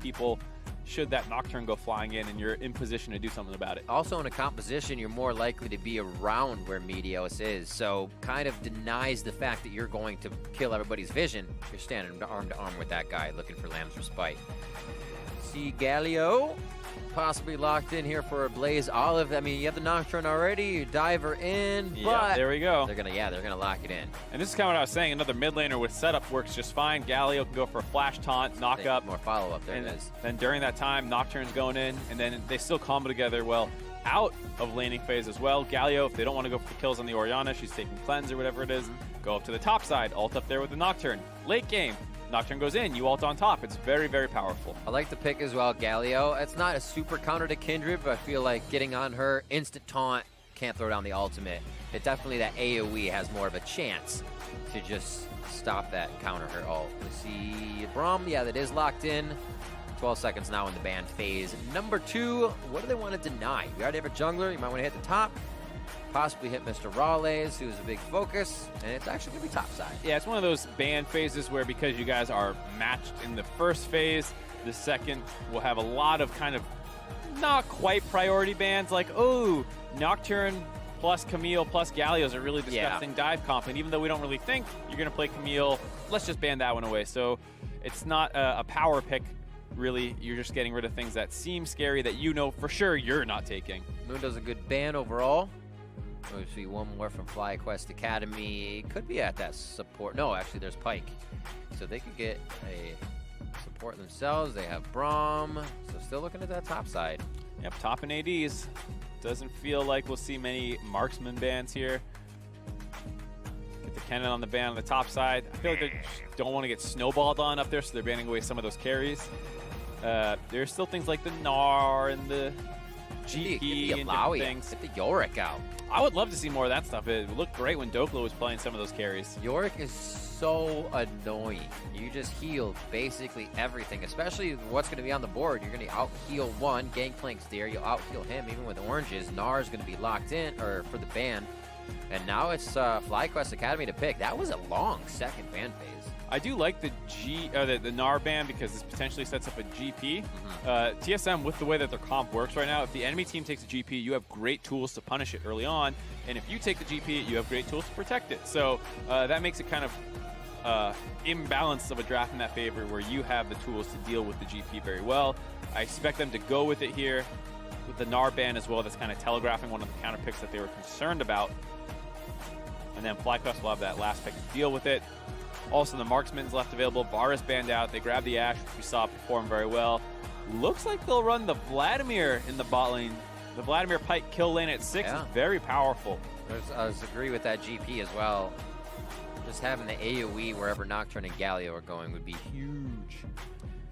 people should that Nocturne go flying in and you're in position to do something about it. Also in a composition, you're more likely to be around where Meteos is, so kind of denies the fact that you're going to kill everybody's vision. You're standing arm to arm with that guy looking for Lamb's Respite. See Galio possibly locked in here for a Blaze Olive. I mean, you have the Nocturne already, you diver in, but there we go. They're gonna lock it in. And this is kind of what I was saying. Another mid laner with setup works just fine. Galio can go for a flash taunt, knock up. More follow-up there and it is. Then during that time, Nocturne's going in, and then they still combo together well out of laning phase as well. Galio, if they don't want to go for the kills on the Orianna, she's taking cleanse or whatever it is, go up to the top side, ult up there with the Nocturne. Late game, Nocturne goes in, you ult on top. It's very, very powerful. I like the pick as well, Galio. It's not a super counter to Kindred, but I feel like getting on her, instant taunt, can't throw down the ultimate. It definitely, that AoE has more of a chance to just stop that, counter her ult. We see Braum, yeah, that is locked in. 12 seconds now in the ban phase. Number 2, what do they want to deny? We already have a jungler, you might want to hit the top. Possibly hit Mr. Rawley's, who's a big focus, and it's actually going to be top side. Yeah, it's one of those ban phases where because you guys are matched in the first phase, the second will have a lot of kind of not quite priority bans, like, oh, Nocturne plus Camille plus Galio is a really disgusting dive comp, and even though we don't really think you're going to play Camille, let's just ban that one away. So it's not a power pick, really. You're just getting rid of things that seem scary that you know for sure you're not taking. Moon does a good ban overall. We see one more from FlyQuest Academy. Could be at that support. No, actually, there's Pyke. So they could get a support themselves. They have Braum. So still looking at that top side. Yep, top and ADs. Doesn't feel like we'll see many marksman bans here. Get the Kennen on the ban on the top side. I feel like they don't want to get snowballed on up there, so they're banning away some of those carries. There's still things like the Gnar and the GP and different things. Get the Yorick out. I would love to see more of that stuff. It looked great when Doklo was playing some of those carries. Yorick is so annoying. You just heal basically everything, especially what's going to be on the board. You're going to out-heal one. Gangplank's there. You'll out-heal him even with oranges. Gnar is going to be locked in or for the ban. And now it's FlyQuest Academy to pick. That was a long second ban phase. I do like the Gnar ban because this potentially sets up a GP. TSM, with the way that their comp works right now, if the enemy team takes a GP, you have great tools to punish it early on. And if you take the GP, you have great tools to protect it. So that makes it kind of imbalance of a draft in that favor where you have the tools to deal with the GP very well. I expect them to go with it here with the Gnar ban as well. That's kind of telegraphing one of the counter picks that they were concerned about. And then FlyQuest will have that last pick to deal with it. Also, the Marksman's left available. Vara's banned out. They grab the Ashe, which we saw perform very well. Looks like they'll run the Vladimir in the bot lane. The Vladimir Pyke kill lane at 6 is very powerful. I agree with that GP as well. Just having the AoE wherever Nocturne and Galio are going would be huge.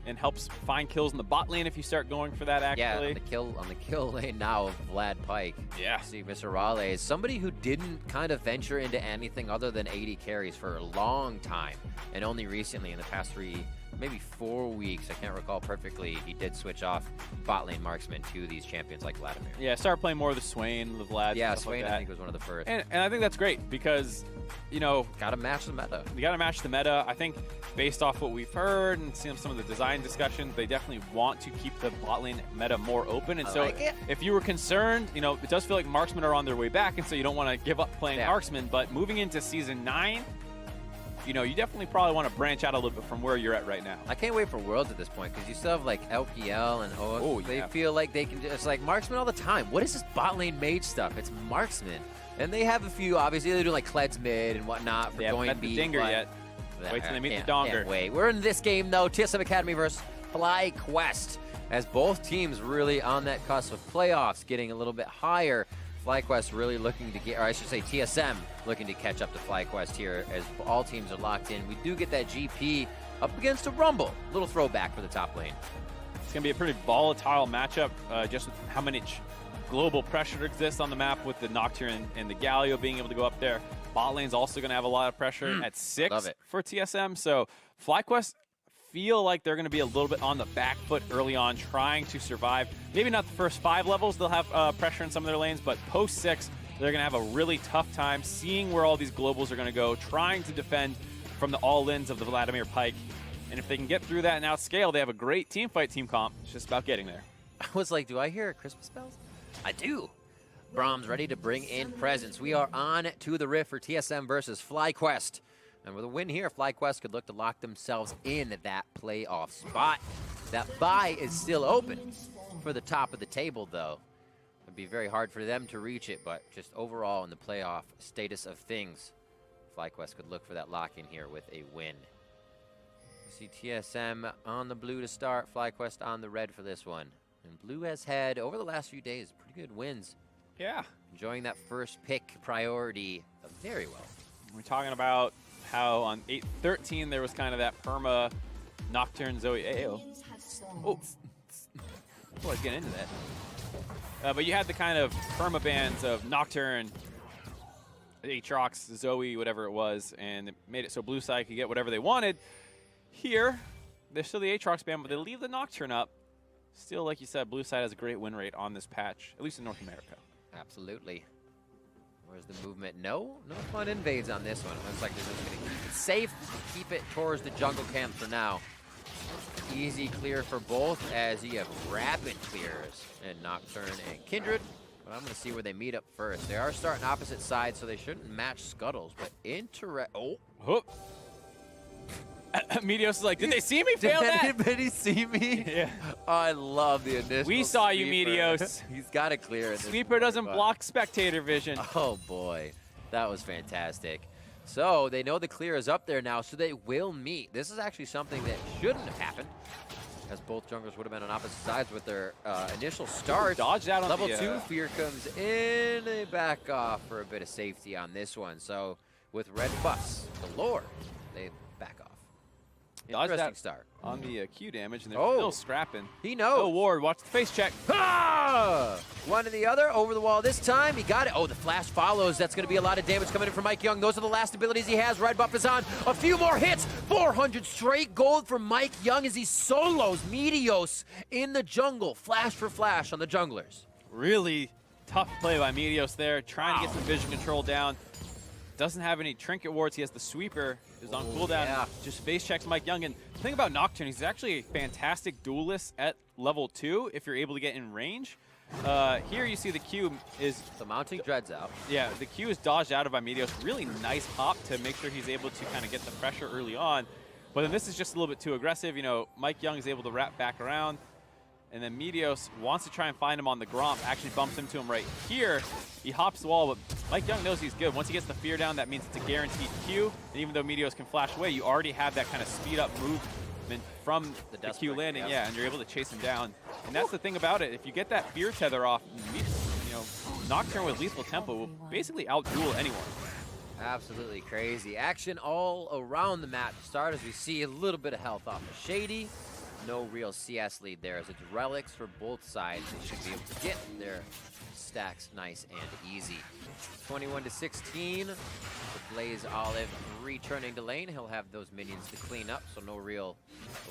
And helps find kills in the bot lane if you start going for that, actually. Yeah, on the kill lane now of Vlad Pyke. Yeah. See, Mr. Raleigh is somebody who didn't kind of venture into anything other than 80 carries for a long time. And only recently, in the past 3, maybe 4 weeks, I can't recall perfectly, he did switch off bot lane marksman to these champions like Vladimir. Yeah, start playing more of the Swain, the Vlad. Yeah, Swain, like I think, was one of the first. And I think that's great because, you know, gotta match the meta. You gotta match the meta. I think based off what we've heard and seen some of the design discussions, they definitely want to keep the bot lane meta more open. And so if you were concerned, you know, it does feel like marksmen are on their way back, and so you don't want to give up playing marksmen. But moving into Season 9, you know, you definitely probably want to branch out a little bit from where you're at right now. I can't wait for Worlds at this point because you still have like LPL and OF. Oh, they feel like they can just, it's like marksman all the time. What is this bot lane mage stuff? It's marksman. And they have a few, obviously, they do like Kled's mid and whatnot for going beat. The Dinger yet. Wait till they meet the Donger. Can't wait. We're in this game, though. TSM Academy versus FlyQuest. As both teams really on that cusp of playoffs, getting a little bit higher. FlyQuest really looking to get, or I should say TSM looking to catch up to FlyQuest here as all teams are locked in. We do get that GP up against a Rumble. Little throwback for the top lane. It's going to be a pretty volatile matchup, just with how much global pressure exists on the map with the Nocturne and the Galio being able to go up there. Bot lane's also going to have a lot of pressure at 6 for TSM. So FlyQuest feel like they're going to be a little bit on the back foot early on, trying to survive. Maybe not the first 5 levels, they'll have pressure in some of their lanes, but post 6, they're going to have a really tough time seeing where all these globals are going to go, trying to defend from the all-ins of the Vladimir Pyke. And if they can get through that and outscale, they have a great team fight, team comp. It's just about getting there. I was like, do I hear Christmas bells? I do. Brahms ready to bring in presents. We are on to the Rift for TSM versus FlyQuest. And with a win here, FlyQuest could look to lock themselves in that playoff spot. That bye is still open for the top of the table, though. It'd be very hard for them to reach it, but just overall in the playoff status of things, FlyQuest could look for that lock-in here with a win. See TSM on the blue to start, FlyQuest on the red for this one. And blue has had, over the last few days, pretty good wins. Yeah. Enjoying that first pick priority very well. We're talking about how on 8-13 there was kind of that perma Nocturne Zoe Ayo. Oh, I was getting into that. But you had the kind of perma bans of Nocturne, Aatrox, Zoe, whatever it was, and it made it so blue side could get whatever they wanted. Here, there's still the Aatrox ban, but they leave the Nocturne up. Still, like you said, blue side has a great win rate on this patch, at least in North America. Absolutely. Where's the movement? No fun invades on this one. Looks like they're just going to keep it safe, keep it towards the jungle camp for now. Easy clear for both as you have rapid clears in Nocturne and Kindred. But I'm going to see where they meet up first. They are starting opposite sides, so they shouldn't match Scuttles, but oh. Whoop. Meteos is like, did they see me fail that? Did anybody see me? Yeah. I love the initial We saw you, sweeper. Meteos. He's got to clear it. Sweeper doesn't block spectator vision. Oh, boy. That was fantastic. So they know the clear is up there now, so they will meet. This is actually something that shouldn't have happened, as both junglers would have been on opposite sides with their initial start. Dodged out on Level the, 2, Fear comes in. They back off for a bit of safety on this one. So with red buffs galore, they back off. Interesting start. On the Q damage, and they're Oh. still scrapping. He knows. Oh, Ward, watch the face check. Ah! One to the other, over the wall this time. He got it. Oh, the flash follows. That's going to be a lot of damage coming in from Mike Young. Those are the last abilities he has. Red buff is on. A few more hits. 400 straight gold from Mike Young as he solos Meteos in the jungle. Flash for flash on the junglers. Really tough play by Meteos there, trying to get some vision control down. Doesn't have any trinket wards. He has the sweeper, is on cooldown. yeah. Just face checks Mike Young. And the thing about Nocturne, he's actually a fantastic duelist at level 2 if you're able to get in range. Here you see the Q is... The mounting dreads out. Yeah, the Q is dodged out of by Meteos. Really nice pop to make sure he's able to kind of get the pressure early on. But then this is just a little bit too aggressive. You know, Mike Young is able to wrap back around. And then Meteos wants to try and find him on the Gromp, actually bumps into him right here. He hops the wall, but Mike Young knows he's good. Once he gets the fear down, that means it's a guaranteed Q. And even though Meteos can flash away, you already have that kind of speed up movement from the Q landing. Yeah, and you're able to chase him down. And that's the thing about it. If you get that fear tether off, you know, Nocturne with lethal tempo will basically outduel anyone. Absolutely crazy. Action all around the map to start as we see a little bit of health off of Shady. No real CS lead there as it's relics for both sides. They should be able to get their stacks nice and easy. 21-16. The Blaze Olive returning to lane. He'll have those minions to clean up, so no real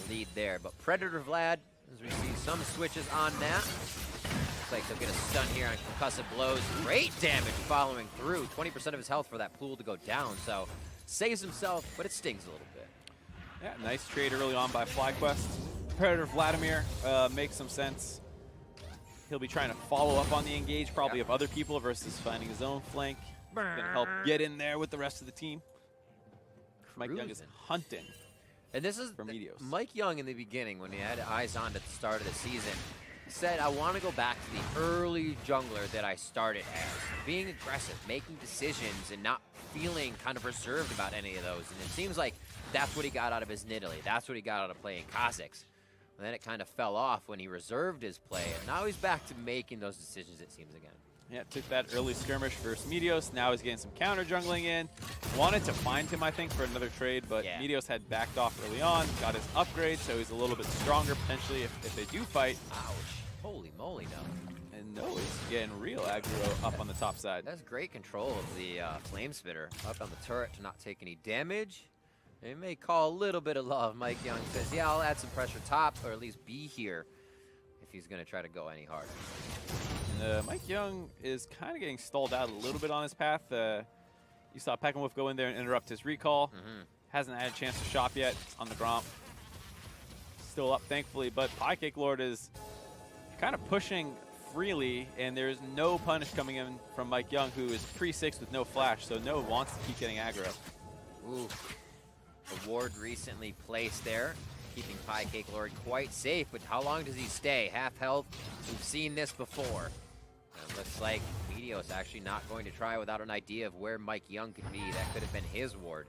lead there. But Predator Vlad, as we see some switches on that. Looks like they'll get a stun here on concussive blows. Great damage following through. 20% of his health for that pool to go down, so saves himself, but it stings a little bit. Yeah, nice trade early on by FlyQuest. Predator Vladimir makes some sense. He'll be trying to follow up on the engage probably of other people versus finding his own flank. Gonna help get in there with the rest of the team. Mike Young is hunting. And this is for Meteos. Mike Young in the beginning when he had eyes on at the start of the season said, I want to go back to the early jungler that I started as. Being aggressive, making decisions, and not feeling kind of reserved about any of those. And it seems like that's what he got out of his Nidalee. That's what he got out of playing Kha'Zix. And then it kind of fell off when he reserved his play. And now he's back to making those decisions, it seems, again. Yeah, took that early skirmish versus Meteos. Now he's getting some counter jungling in. Wanted to find him, I think, for another trade, but Meteos had backed off early on. Got his upgrade, so he's a little bit stronger potentially if they do fight. Ouch. Holy moly, no. And no, he's getting real aggro up on the top side. That's great control of the Flame Spitter up on the turret to not take any damage. They may call a little bit of love. Mike Young says, yeah, I'll add some pressure top, or at least be here if he's going to try to go any harder. And, Mike Young is kind of getting stalled out a little bit on his path. You saw Peckinwolf go in there and interrupt his recall. Hasn't had a chance to shop yet on the Gromp. still up, thankfully, but Cake Lord is kind of pushing freely, and there's no punish coming in from Mike Young, who is pre-6 with no flash, so No wants to keep getting aggro. Ooh. A ward recently placed there, keeping Cake Lord quite safe, but how long does he stay? Half health, we've seen this before. And it looks like Meteos actually not going to try without an idea of where Mike Young could be. That could have been his ward,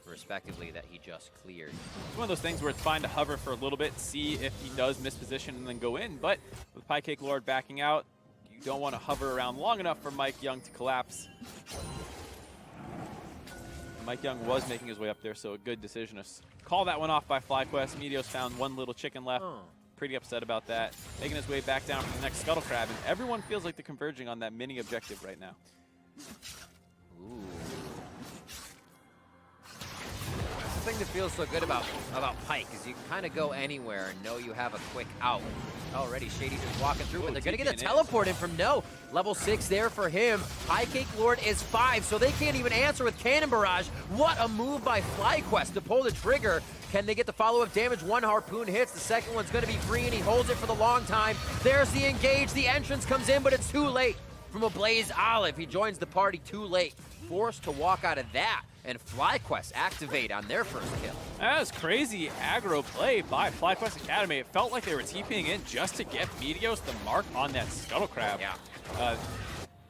respectively, that he just cleared. It's one of those things where it's fine to hover for a little bit, see if he does miss position and then go in, but with Cake Lord backing out, you don't want to hover around long enough for Mike Young to collapse. Mike Young was making his way up there, so a good decision to call that one off by FlyQuest. Meteos found one little chicken left. Pretty upset about that. Making his way back down for the next Scuttle Crab, and everyone feels like they're converging on that mini objective right now. Ooh. That's the thing that feels so good about Pyke is you kind of go anywhere and know you have a quick out. Already Shady just walking through, but they're going to get a teleport in from No. Level 6 there for him. Cake Lord is 5, so they can't even answer with Cannon Barrage. What a move by FlyQuest to pull the trigger. Can they get the follow-up damage? One harpoon hits. The second one's going to be free, and he holds it for the long time. There's the engage. The entrance comes in, but it's too late. From a Blaze Olive, he joins the party too late. Forced to walk out of that, and FlyQuest activate on their first kill. That was crazy aggro play by FlyQuest Academy. It felt like they were TPing in just to get Meteos the mark on that Scuttle Crab. Yeah.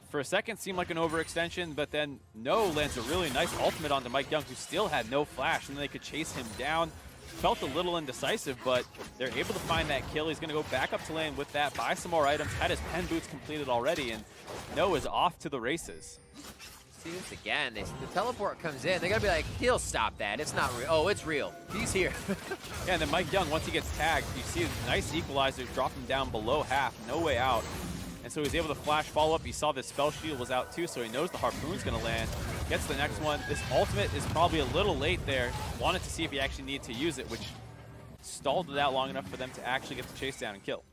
For a second, seemed like an overextension, but then No lands a really nice ultimate onto Mike Young, who still had no flash, and then they could chase him down. Felt a little indecisive, but they're able to find that kill. He's going to go back up to lane with that, buy some more items, had his pen boots completed already, and No is off to the races. See this again. The teleport comes in. They're going to be like, he'll stop that. It's not real. Oh, it's real. He's here. Yeah, and then Mike Young, once he gets tagged, you see a nice equalizer drop him down below half, no way out. And so he's able to flash follow up. He saw the spell shield was out too, so he knows the harpoon's going to land. Gets the next one. This ultimate is probably a little late there. Wanted to see if he actually needed to use it, which stalled it out long enough for them to actually get the chase down and kill.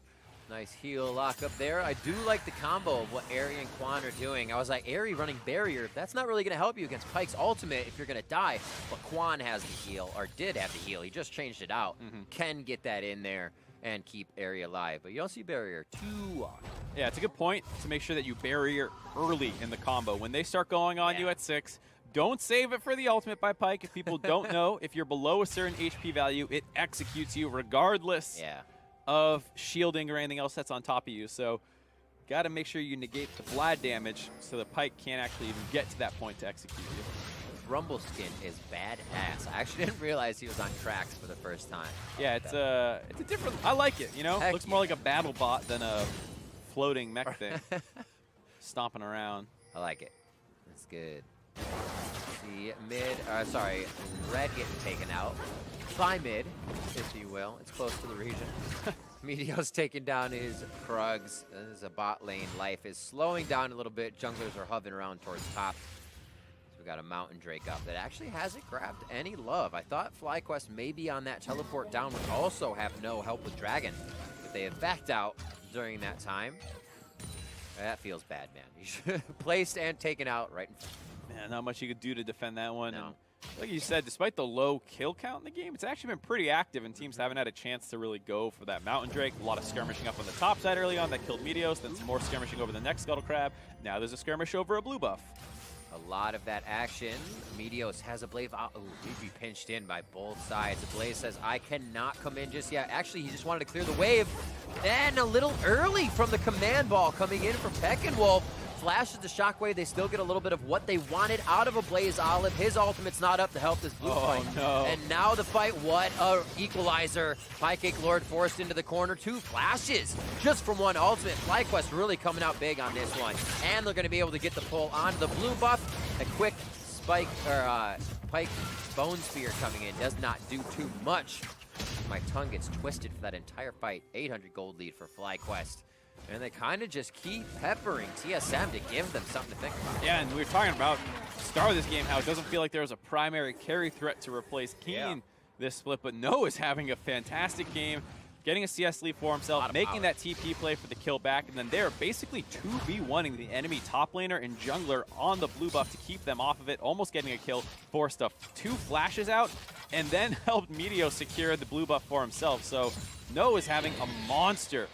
Nice heal lock up there. I do like the combo of what Aery and Quan are doing. I was like, Aery running barrier, that's not really going to help you against Pyke's ultimate if you're going to die. But Quan has the heal, or did have the heal. He just changed it out. Can get that in there and keep Aery alive. But you don't see barrier too often. Yeah, it's a good point to make sure that you barrier early in the combo. When they start going on you at 6, don't save it for the ultimate by Pyke. If people don't know, if you're below a certain HP value, it executes you regardless of shielding or anything else that's on top of you. So got to make sure you negate the Vlad damage so that Pyke can't actually even get to that point to execute you. Rumble skin is badass. I actually didn't realize he was on tracks for the first time. Yeah, it's a different, I like it, you know? Heck Looks more like a battle bot than a floating mech thing. Stomping around. I like it. That's good. The red getting taken out. By mid, if you will. It's close to the region. Meteos taking down his Krugs. This is a bot lane. Life is slowing down a little bit. Junglers are hovering around towards top. We got a Mountain Drake up that actually hasn't grabbed any love. I thought FlyQuest maybe on that teleport down would also have no help with Dragon, but they have backed out during that time. That feels bad, man. Placed and taken out right in front. Man, not much you could do to defend that one. No. And like you said, despite the low kill count in the game, it's actually been pretty active, and teams haven't had a chance to really go for that Mountain Drake. A lot of skirmishing up on the top side early on that killed Meteos, then some more skirmishing over the next Scuttle Crab. Now there's a skirmish over a blue buff. A lot of that action. Meteos has a Blaze. Oh, he'd be pinched in by both sides. The Blaze says, I cannot come in just yet. Actually, he just wanted to clear the wave. And a little early from the command ball coming in from Peckinwolf. Flashes the shockwave. They still get a little bit of what they wanted out of a Blaze Olive. His ultimate's not up to help this blue fight. No. And now the fight, what a equalizer. Cake Lord forced into the corner. 2 flashes just from one ultimate. FlyQuest really coming out big on this one. And they're going to be able to get the pull onto the blue buff. A quick spike, or Pyke Bone Spear coming in does not do too much. My tongue gets twisted for that entire fight. 800 gold lead for FlyQuest. And they kind of just keep peppering TSM to give them something to think about. Yeah, and we were talking about the start of this game, how it doesn't feel like there was a primary carry threat to replace Keen this split, but No is having a fantastic game, getting a CS lead for himself, making that TP play for the kill back, and then they're basically 2v1ing the enemy top laner and jungler on the blue buff to keep them off of it, almost getting a kill, forced 2 flashes out. and then helped Meteos secure the blue buff for himself. So No is having a monster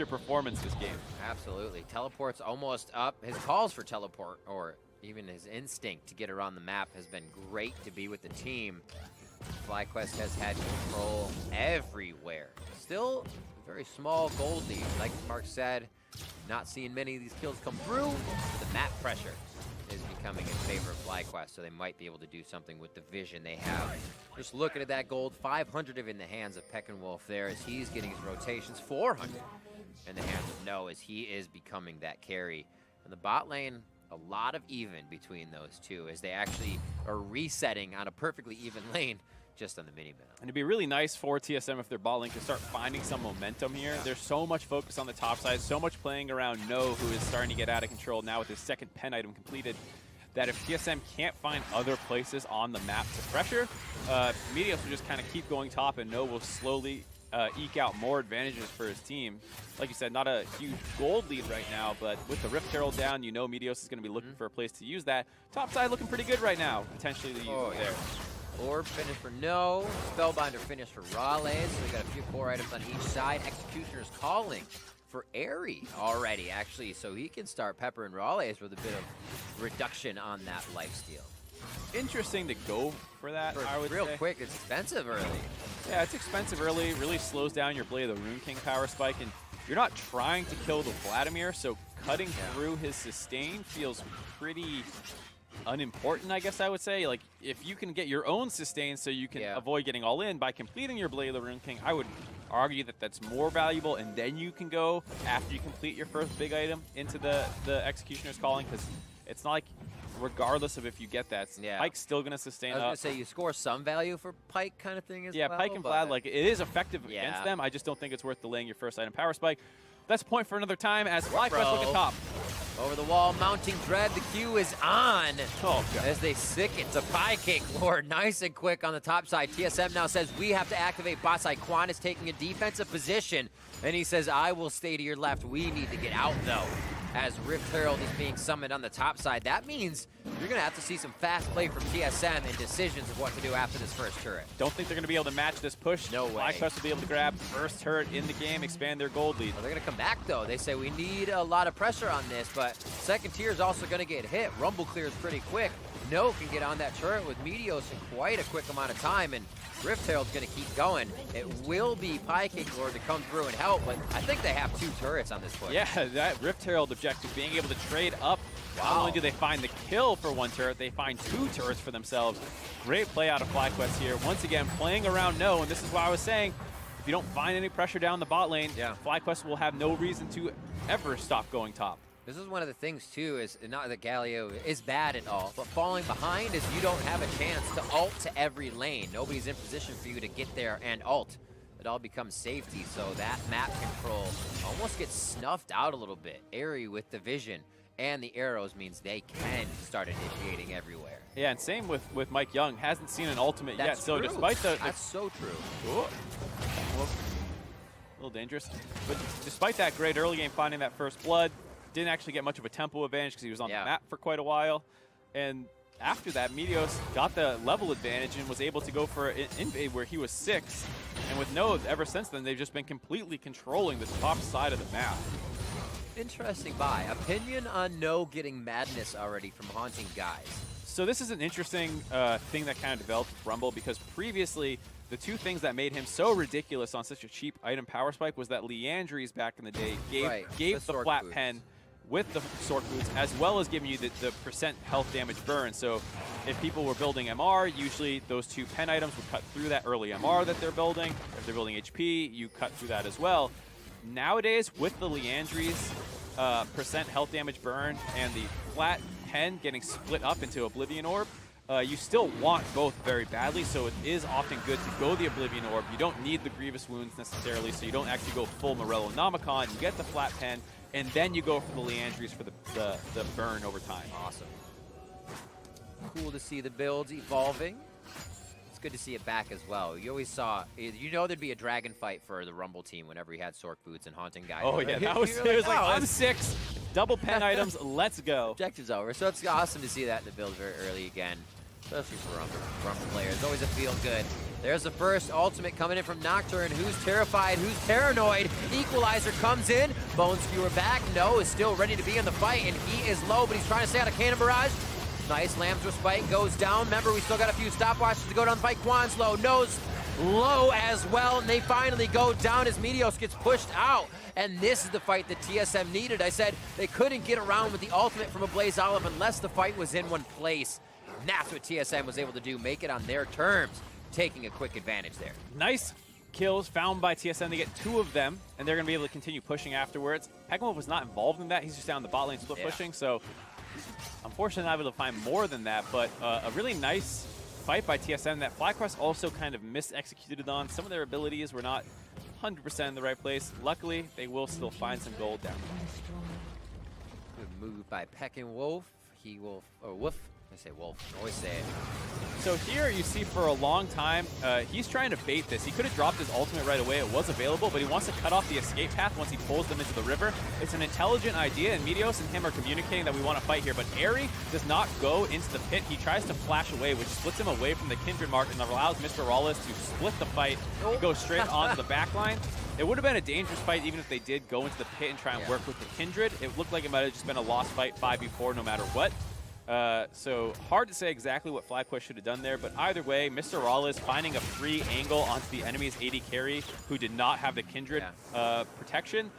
performance this game. Absolutely. Teleport's almost up. His calls for teleport, or even his instinct to get around the map, has been great to be with the team. FlyQuest has had control everywhere. Still a very small gold lead. Like Mark said, not seeing many of these kills come through. The map pressure is becoming in favor of FlyQuest, so they might be able to do something with the vision they have. Just looking at that gold, 500 of it in the hands of Peckinwolf there as he's getting his rotations, 400 in the hands of No as he is becoming that carry. In the bot lane, a lot of even between those two as they actually are resetting on a perfectly even lane just on the mini map. And it'd be really nice for TSM if their bot lane can start finding some momentum here. Yeah. There's so much focus on the top side, so much playing around No, who is starting to get out of control now with his second pen item completed, that if TSM can't find other places on the map to pressure, Meteos will just kind of keep going top, and No will slowly eke out more advantages for his team. Like you said, not a huge gold lead right now, but with the Rift Herald down, you know Meteos is going to be looking for a place to use that. Top side looking pretty good right now, potentially to use it there. Orb finish for No, Spellbinder finish for Raleigh, so we got a few core items on each side. Executioner's calling for Airy already, actually, so he can start peppering Raleigh with a bit of reduction on that lifesteal. Interesting to go for that, I would real say. Quick, it's expensive early. Yeah, it's expensive early, really slows down your Blade of the Rune King power spike, and you're not trying to kill the Vladimir, so cutting through his sustain feels pretty unimportant, I guess I would say. Like, if you can get your own sustain so you can avoid getting all in by completing your Blade of the Rune King, I would argue that that's more valuable, and then you can go, after you complete your first big item, into the Executioner's Calling, because it's not like, regardless of if you get that, Pyke's still going to sustain up. I was going to say, you score some value for Pyke kind of thing as well. Yeah, Pyke and Vlad, like, it is effective against them. I just don't think it's worth delaying your first item power spike. That's a point for another time as FlyQuest look at top. Over the wall, mounting Dread. The Q is on God. As they sick it to Pie Cake Lord. Nice and quick on the top side. TSM now says we have to activate bot side. Quan is taking a defensive position, and he says, I will stay to your left. We need to get out, though. As Rift Herald is being summoned on the top side. That means you're going to have to see some fast play from TSM and decisions of what to do after this first turret. Don't think they're going to be able to match this push. No way. FlyQuest will be able to grab first turret in the game, expand their gold lead. Well, they're going to come back, though. They say we need a lot of pressure on this, but second tier is also going to get hit. Rumble clears pretty quick. No can get on that turret with Meteos in quite a quick amount of time, and Rift Herald's going to keep going. It will be Pie Cake Lord to come through and help, but I think they have 2 turrets on this push. Yeah, that Rift Herald objective, being able to trade up. Wow. Not only do they find the kill for 1 turret, they find 2 turrets for themselves. Great play out of FlyQuest here. Once again, playing around No, and this is why I was saying, if you don't find any pressure down the bot lane, FlyQuest will have no reason to ever stop going top. This is one of the things, too, is not that Galio is bad at all, but falling behind is you don't have a chance to ult to every lane. Nobody's in position for you to get there and ult. It all becomes safety, so that map control almost gets snuffed out a little bit. Airy with the vision and the arrows means they can start initiating everywhere. Yeah, and same with Mike Young. Hasn't seen an ultimate yet, so true. Despite the... That's so true. Well, a little dangerous. But despite that great early game, finding that first blood, didn't actually get much of a tempo advantage because he was on the map for quite a while. And after that, Meteos got the level advantage and was able to go for an invade where he was 6. And with No, ever since then, they've just been completely controlling the top side of the map. Interesting buy. Opinion on No getting madness already from Haunting Guys. So this is an interesting thing that kind of developed with Rumble, because previously, the 2 things that made him so ridiculous on such a cheap item power spike was that Leandries back in the day gave the flat pen with the Sork Boots, as well as giving you the percent health damage burn. So if people were building MR, usually those 2 pen items would cut through that early MR that they're building. If they're building HP, you cut through that as well. Nowadays, with the Leandries percent health damage burn and the flat pen getting split up into Oblivion Orb, you still want both very badly, so it is often good to go the Oblivion Orb. You don't need the Grievous Wounds necessarily, so you don't actually go full Morello Nomicon. You get the flat pen, and then you go for the Leandries for the burn over time. Awesome. Cool to see the builds evolving. It's good to see it back as well. You always saw, you know there'd be a dragon fight for the Rumble team whenever he had Sork Boots and Haunting Guys. Oh yeah, that was, it was like, I'm 6, double pen items, let's go. Objective's over, so it's awesome to see that in the build very early again. especially for Rumble players. Always a feel good. There's the first ultimate coming in from Nocturne. Who's terrified? Who's paranoid? Equalizer comes in. Bone Skewer back. No is still ready to be in the fight, and he is low, but he's trying to stay out of Cannon Barrage. Nice Lamb's Respite goes down. Remember, we still got a few stopwatches to go down the fight. Quan's low. No's low as well, and they finally go down as Meteos gets pushed out. And this is the fight that TSM needed. I said they couldn't get around with the ultimate from a Blaze Olive unless the fight was in one place. And that's what TSM was able to do, make it on their terms, taking a quick advantage there. Nice kills found by TSM. They get 2 of them, and they're going to be able to continue pushing afterwards. Pekka was not involved in that. He's just down the bot lane split pushing, so unfortunately not able to find more than that, but a really nice fight by TSM that FlyQuest also kind of mis-executed on. Some of their abilities were not 100% in the right place. Luckily, they will still find some gold down. Good move by Peckinwolf. He will, or Wolf. I say Wolf. I always say it. So here you see for a long time, he's trying to bait this. He could have dropped his ultimate right away. It was available, but he wants to cut off the escape path once he pulls them into the river. It's an intelligent idea, and Meteos and him are communicating that we want to fight here, but Airy does not go into the pit. He tries to flash away, which splits him away from the Kindred mark and allows Mr. Rawless to split the fight and go straight onto the back line. It would have been a dangerous fight even if they did go into the pit and try and work with the Kindred. It looked like it might have just been a lost fight 5v4 no matter what. So hard to say exactly what FlyQuest should have done there, but either way, Mr. Rawless finding a free angle onto the enemy's AD carry who did not have the Kindred protection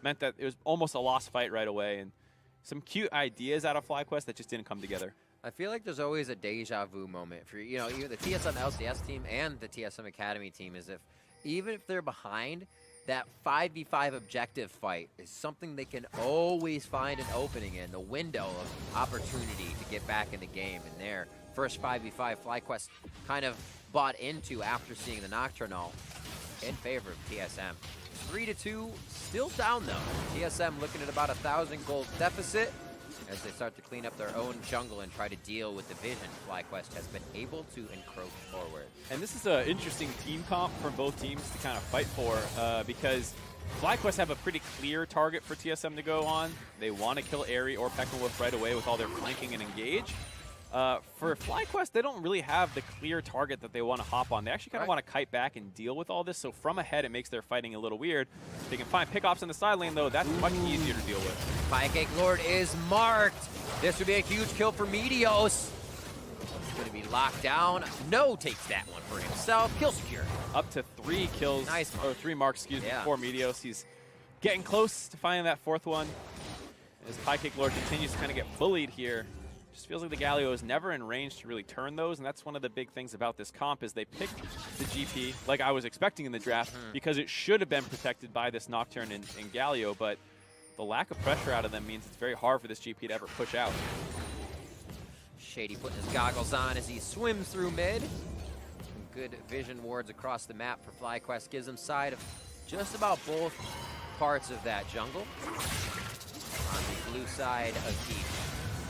meant that it was almost a lost fight right away, and some cute ideas out of FlyQuest that just didn't come together. I feel like there's always a deja vu moment for, you know, the TSM LCS team and the TSM Academy team, is if even if they're behind, that 5v5 objective fight is something they can always find an opening in, the window of opportunity to get back in the game. And their first 5v5, FlyQuest kind of bought into after seeing the Nocturnal in favor of TSM. 3-2, still down though. TSM looking at about 1,000 gold deficit as they start to clean up their own jungle and try to deal with the vision FlyQuest has been able to encroach forward. And this is an interesting team comp for both teams to kind of fight for because FlyQuest have a pretty clear target for TSM to go on. They want to kill Airy or Peckinwolf right away with all their flanking and engage. For FlyQuest, they don't really have the clear target that they want to hop on. They actually kind of want to kite back and deal with all this, so from ahead it makes their fighting a little weird. They can find pickoffs in the side lane, though. That's much easier to deal with. Pancake Lord is marked. This would be a huge kill for Meteos. He's going to be locked down. No takes that one for himself. Kill secure. Up to 3 kills, or 3 marks, excuse me, for Meteos. He's getting close to finding that 4th one. As Pancake Lord continues to kind of get bullied here. Just feels like the Galio is never in range to really turn those, and that's one of the big things about this comp is they picked the GP like I was expecting in the draft because it should have been protected by this Nocturne and Galio, but the lack of pressure out of them means it's very hard for this GP to ever push out. Shady putting his goggles on as he swims through mid. Some good vision wards across the map for FlyQuest, gives him side of just about both parts of that jungle. On the blue side of Deep.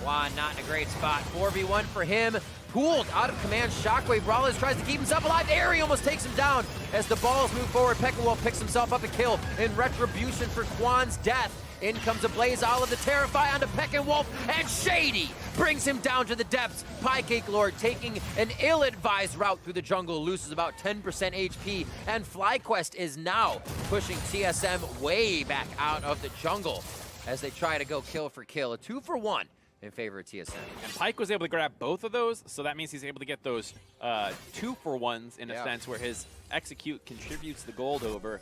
Juan not in a great spot. 4v1 for him. Pooled out of command. Shockwave. Rawlins tries to keep himself alive. Airy almost takes him down as the balls move forward. Peckinwolf picks himself up a kill in retribution for Quan's death. In comes a Blaze Olive, the Terrify onto Peckinwolf, and Shady brings him down to the depths. Piecake Lord taking an ill-advised route through the jungle, loses about 10% HP, and FlyQuest is now pushing TSM way back out of the jungle as they try to go kill for kill. A 2-for-1 in favor of TSM. And Pike was able to grab both of those, so that means he's able to get those 2-for-1s in a sense, where his execute contributes the gold over.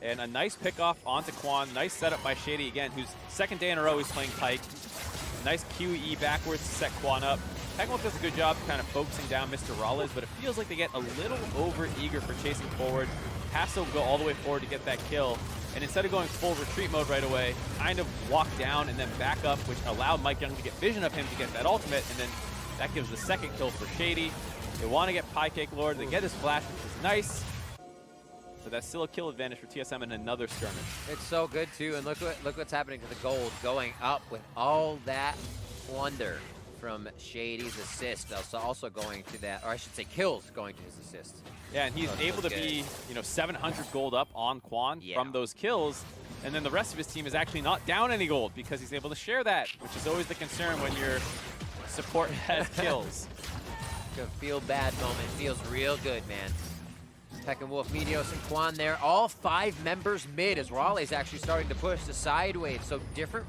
And a nice pickoff onto Quan. Nice setup by Shady again, who's second day in a row he's playing Pike. Nice QE backwards to set Quan up. Peckinwolf does a good job kind of focusing down Mr. Rawlins, but it feels like they get a little over-eager for chasing forward. Has to go all the way forward to get that kill. And instead of going full retreat mode right away, kind of walk down and then back up, which allowed Mike Young to get vision of him to get that ultimate, and then that gives the second kill for Shady. They want to get Piecake Lord. They get his flash, which is nice. So that's still a kill advantage for TSM in another skirmish. It's so good too, and look what's happening to the gold, going up with all that plunder from Shady's assist. Also going to that, or I should say kills going to his assist. Yeah, and he's able to be, 700 gold up on Quan from those kills, and then the rest of his team is actually not down any gold because he's able to share that, which is always the concern when your support has kills. a feel-bad moment. Feels real good, man. Tekken Wolf, Meteos, and Quan there. All 5 members mid as Raleigh's actually starting to push the side wave. So different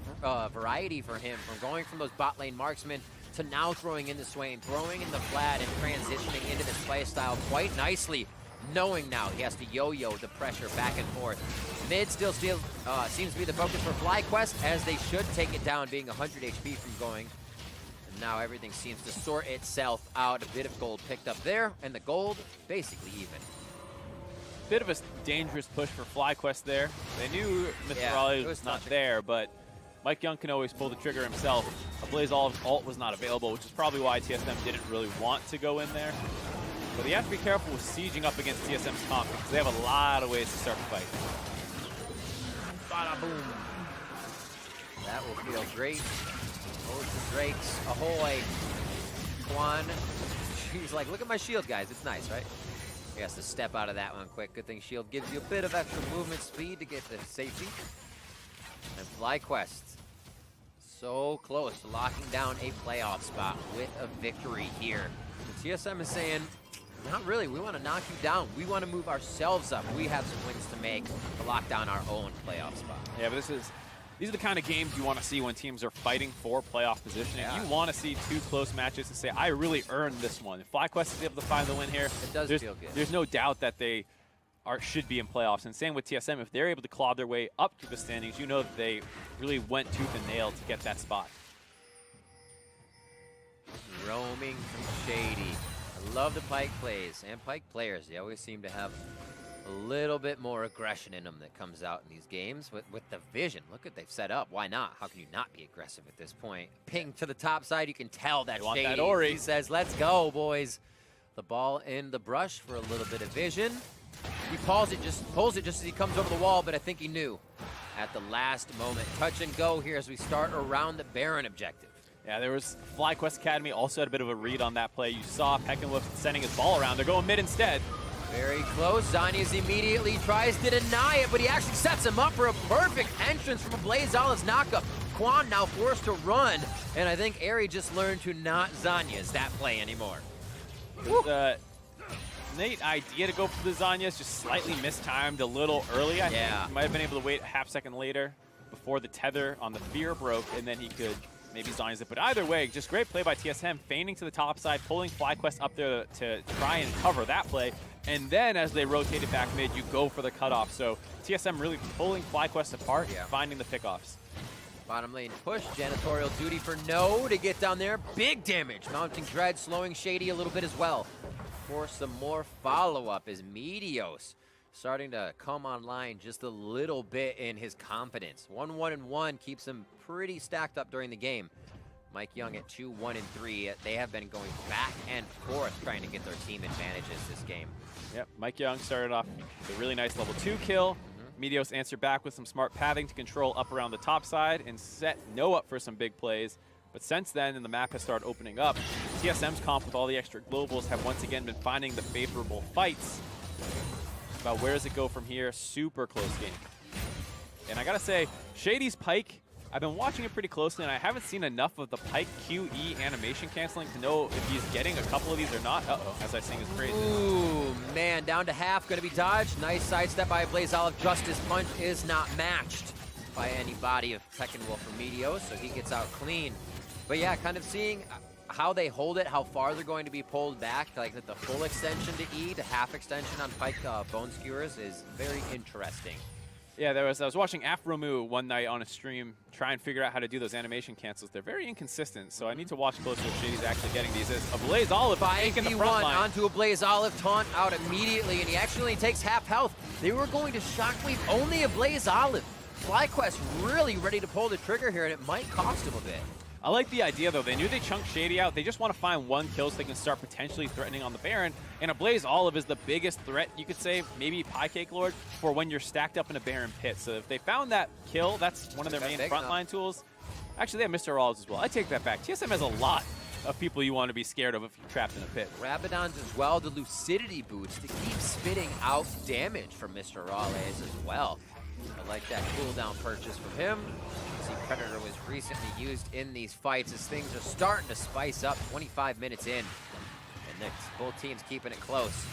variety for him from going from those bot lane marksmen to now throwing in the Swain, throwing in the Vlad, and transitioning into this play style quite nicely, knowing now he has to yo-yo the pressure back and forth. Mid still seems to be the focus for FlyQuest, as they should take it down, being 100 HP from going. And now everything seems to sort itself out. A bit of gold picked up there, and the gold basically even. Bit of a dangerous push for FlyQuest there. They knew Mr. Raleigh was not there, but Mike Young can always pull the trigger himself. A Blaze ult was not available, which is probably why TSM didn't really want to go in there. But you have to be careful with sieging up against TSM's comp, because they have a lot of ways to start the fight. Bada boom. That will feel great. Oaths and Drakes, ahoy. Quan, he's like, look at my shield, guys. It's nice, right? He has to step out of that one quick. Good thing shield gives you a bit of extra movement speed to get to safety. And FlyQuest, so close to locking down a playoff spot with a victory here. And TSM is saying, not really, we want to knock you down. We want to move ourselves up. We have some wins to make to lock down our own playoff spot. Yeah, but these are the kind of games you want to see when teams are fighting for playoff position. Yeah. You want to see 2 close matches and say, I really earned this one. If FlyQuest is able to find the win here, it does feel good. There's no doubt that they should be in playoffs. And same with TSM, if they're able to claw their way up to the standings, you know that they really went tooth and nail to get that spot. Roaming from Shady. I love the Pyke plays and Pyke players. They always seem to have a little bit more aggression in them that comes out in these games with the vision. Look what they've set up. Why not? How can you not be aggressive at this point? Ping to the top side. You can tell that want Shady. That Ori. He says, let's go, boys. The ball in the brush for a little bit of vision. He pulls it just as he comes over the wall, but I think he knew at the last moment. Touch and go here as we start around the Baron objective. Yeah, there was FlyQuest Academy also had a bit of a read on that play. You saw Peckinwolf sending his ball around. They're going mid instead. Very close. Zanyas immediately tries to deny it, but he actually sets him up for a perfect entrance from a Blaze Olive's knockup. Quan now forced to run, and I think Ari just learned to not Zanyas that play anymore. Nate idea to go for the Zanyas, just slightly mistimed a little early. I think he might have been able to wait a half second later before the tether on the fear broke, and then he could maybe Zanyas it. But either way, just great play by TSM, feigning to the top side, pulling FlyQuest up there to try and cover that play. And then as they rotated back mid, you go for the cutoff. So TSM really pulling FlyQuest apart, finding the pickoffs. Bottom lane push, janitorial duty for No to get down there. Big damage, mounting Dread, slowing Shady a little bit as well. For some more follow-up is Meteos starting to come online just a little bit in his confidence. 1-1-1 keeps him pretty stacked up during the game. Mike Young at 2-1-3. They have been going back and forth trying to get their team advantages this game. Yep, Mike Young started off with a really nice level 2 kill. Meteos answered back with some smart pathing to control up around the top side and set No up for some big plays. But since then, and the map has started opening up, TSM's comp with all the extra globals have once again been finding the favorable fights. About where does it go from here? Super close game. And I gotta say, Shady's Pyke, I've been watching it pretty closely, and I haven't seen enough of the Pyke QE animation canceling to know if he's getting a couple of these or not. Uh-oh, as I sing his praises. Ooh, man, down to half, gonna be dodged. Nice sidestep by Blaze Olive. Justice Punch is not matched by anybody of Peckinwolf or Meteos, so he gets out clean. But yeah, kind of seeing how they hold it, how far they're going to be pulled back, like the full extension to E, the half extension on Pyke Bone Skewers is very interesting. Yeah, I was watching Afromu one night on a stream, try and figure out how to do those animation cancels. They're very inconsistent, so I need to watch closely if Shady's actually getting these. As a Blaze Olive taking the front line. Onto a Blaze Olive, taunt out immediately, and he actually only takes half health. They were going to shockwave only a Blaze Olive. FlyQuest really ready to pull the trigger here, and it might cost him a bit. I like the idea, though. They knew they chunked Shady out. They just want to find one kill so they can start potentially threatening on the Baron. And a Blaze Olive is the biggest threat, you could say, maybe Pie Cake Lord, for when you're stacked up in a Baron pit. So if they found that kill, that's one of their main frontline tools. Actually, they have Mr. Olives as well. I take that back. TSM has a lot of people you want to be scared of if you're trapped in a pit. Rabadon's as well, the Lucidity boots to keep spitting out damage from Mr. Raleigh as well. I like that cooldown purchase from him. See, Predator was recently used in these fights as things are starting to spice up 25 minutes in. And Knicks. Both teams keeping it close.